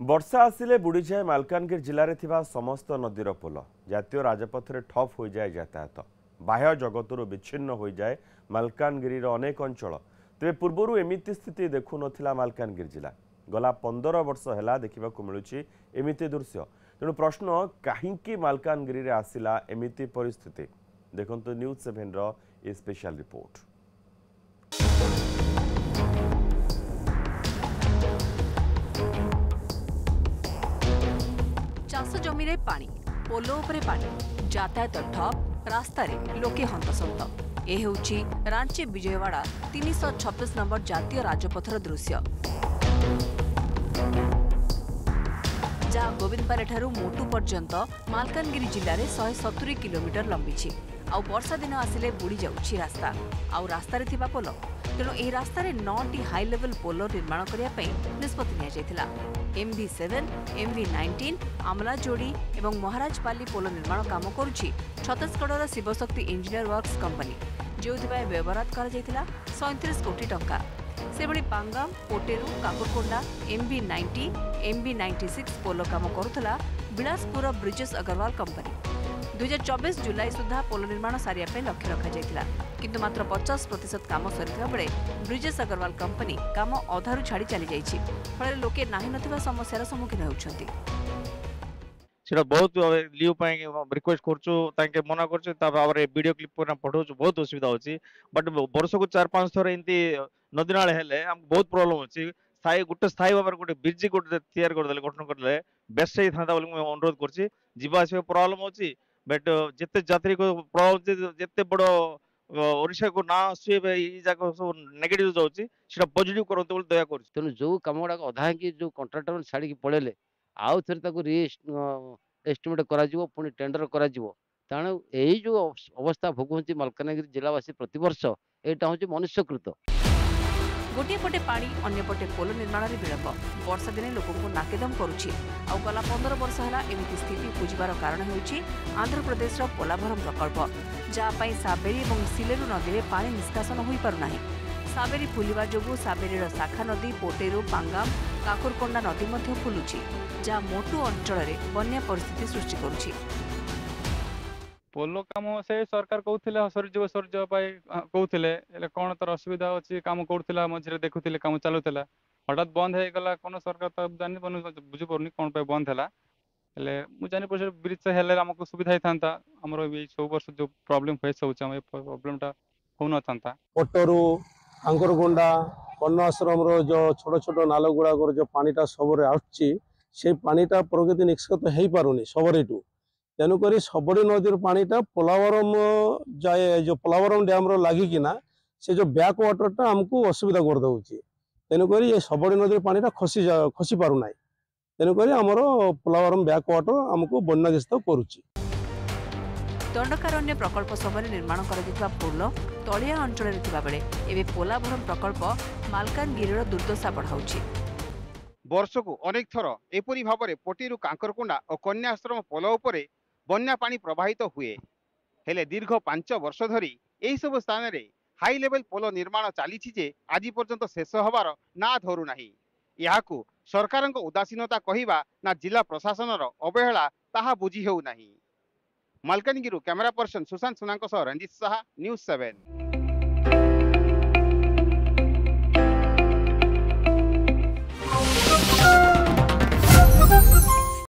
वर्षा आसिले बुड़ी जाए मालकानगिरी जिले में थिबा समस्त नदीर पोल जातीय राजपथ में ठप हो जाए यातायात बाह्य जगतरू विच्छिन्न हो जाए मालकानगिरी अनेक अंचल तेज पूर्वर एमती स्थिति देखु नथिला मालकानगिरी जिला गला 15 वर्ष है देखा मिलूँ एमती दृश्य तेणु प्रश्न कहीं मालकानगिरी आसिला एमती परिस्थिति देखंतु न्यूज 7 रो ए स्पेशल रिपोर्ट। चाष जमी रे पानी पोलो उपरे पानी यातायात ठप रास्ता रे लोके हंतसंत ए हेउची रांची विजयवाड़ा 326 नंबर जातीय राजपथर दृश्य जा गोविंदपारे ठारू मोटू पर्यंत मालकानगिरी जिले में 170 किलोमीटर लंबी आउ वर्षा दिन आसिले बुड़ी जाउछि रास्ता आउ रास्ता रे थिबा पोल तेणु यह रास्ता रे 9टी हाई लेवल पोल निर्माण करने निष्पत्ति निया MV7, MV19, आमलाजोड़ी और महाराजपाली पोल निर्माण काम करुछि Chhattisgarh Shivshakti engineer works company जो व्यवहार कर 37 कोटी टंका से भली पांगाम पोटेरू काकुरकोंडा MV90, MV96 पोल काम करुला बिलासपुर ब्रिजेश अग्रवाल कंपनी 2024 जुलाई सुधा पोल निर्माण सारिया लक्ष्य रखा किंतु मात्र 50% काम सरिथा बेले ब्रिजेश अग्रवाल कंपनी काम अधारू छाड़ी चली जाइछि फल लोके नाही नथिबा समस्यार सम्मुखीन होउछंती। सेटा बहुत लीव पाए रिक्वेस्ट करछु ताके मना करछु ता बारे वीडियो क्लिप पर पठाउछु बहुत असुविधा होछि बट वर्ष को 4-5 थर एंती नदी नाले हेले हम बहुत प्रॉब्लम होछि स्थायी भाव गोटे ब्रिज गोटे तैयार कर देले गठन कर देले बेस्ट सही थांता बोली मैं अनुरोध करछि जीवा आसे प्रॉब्लम होछि बट जेते यात्री को प्रॉब्लम जेते बड़ ओडिशा को ना आसुए ई जाक सब नेगेटिव जाउछि सेटा पॉजिटिव करते बोली दया करछि तेणु जो कम गुड़ा अधा कि जो कंट्राक्टर छाड़ी पड़ेले आउ थे एस्टिमेट करा पुणी टेंडर करा तेणु यही जो अवस्था भोगुंची मलकानगिरी जिलावासी प्रतिवर्ष यहाँ हूँ मनुष्यकृत गोटे पटे पानी अन्य पटे पोल निर्माण में विलंब वर्षा दिने लोक नाकेदम करुछि आउ गला 15 वर्ष है एमती स्थिति उपुजार कारण होउछि आंध्र प्रदेश पोलाभरम प्रकल्प जहाँ साबेरी और सिलेरू नदी में पानी निष्कासन हो पारना साबेरी फुलिबा जोगु साबेरीर शाखा नदी पोटेरू पांगाम काकुरकोंडा नदी मध्य फुलुछि जहाँ मोटू अंचल में बन्या परिस्थिति सृष्टि करुछि। पोलो काम से सरकार कहते सरजीव कहते कौन तर असुविधा अच्छी कम करूला मझे देखुले कम चलूला हठात बंद हो गला कौन सरकार तो जानी बुझी पार्नी कौन बंद है मुझे जानी पारे ब्रिज हेल्ले आमको सुविधा होता आमर सब वर्ष जो प्रॉब्लम फेस हो प्रॉब्लमटा हो न था पटरू कांकरकोंडा कन्या आश्रम जो छोट छोट नाल गुड़ाक जो पानीटा सबरे आसुच्ची से पानीटा प्रकृति निष्कत हो पारुनी सबरेटू तेणुक सबरी नदीर पानीटा पोलावरम जाए जो पोलावरम डैम लगिकिना से जो बैक वाटरटा आमको असुविधा कर दउची तेणुक ये सबरी नदीर पानीटा खसी पारुना तेणुक आमर पोलावरम बैक वाटर आमको बन्याग्रस्त करुची। दंडकारण्य प्रकल्प समय निर्माण कर पोल तलिया अंचल बेले एवं पोलाभरम प्रकल्प मालकानगिरी दुर्दशा बढ़ाऊँ वर्ष को अनेक थर एपरी भाव में पोटेरू कांकरकोंडा और कन्याश्रम पोल उपरे बन्या पानी प्रवाहित हुए हेले दीर्घ 5 वर्ष धरी यही सब स्थान रे हाई लेवल पोल निर्माण चली आज पर्यंत शेष हबार ना धरू नाही याकू सरकार उदासीनता कहिबा ना जिला प्रशासन अवहेला ताहा बुझी हेउ नाही। मालकानगिरी कैमरा पर्सन सुशांत सुना रंजित साहा न्यूज 7।